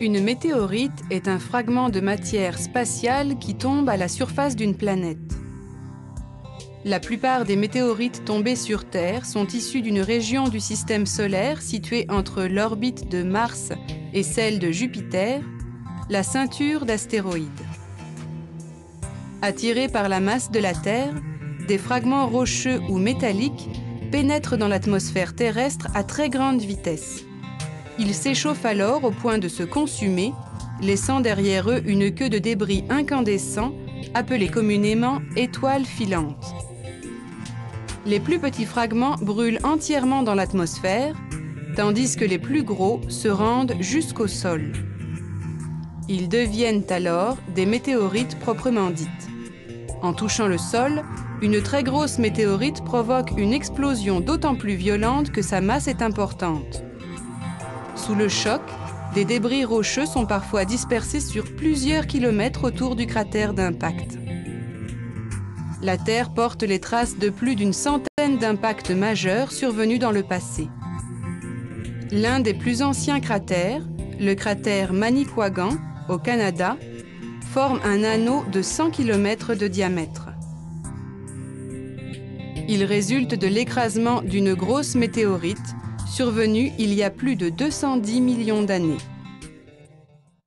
Une météorite est un fragment de matière spatiale qui tombe à la surface d'une planète. La plupart des météorites tombées sur Terre sont issues d'une région du système solaire située entre l'orbite de Mars et celle de Jupiter, la ceinture d'astéroïdes. Attirés par la masse de la Terre, des fragments rocheux ou métalliques pénètrent dans l'atmosphère terrestre à très grande vitesse. Ils s'échauffent alors au point de se consumer, laissant derrière eux une queue de débris incandescents appelée communément étoiles filantes. Les plus petits fragments brûlent entièrement dans l'atmosphère, tandis que les plus gros se rendent jusqu'au sol. Ils deviennent alors des météorites proprement dites. En touchant le sol, une très grosse météorite provoque une explosion d'autant plus violente que sa masse est importante. Sous le choc, des débris rocheux sont parfois dispersés sur plusieurs kilomètres autour du cratère d'impact. La Terre porte les traces de plus d'une centaine d'impacts majeurs survenus dans le passé. L'un des plus anciens cratères, le cratère Manicouagan, au Canada, forme un anneau de 100 km de diamètre. Il résulte de l'écrasement d'une grosse météorite survenue il y a plus de 210 millions d'années.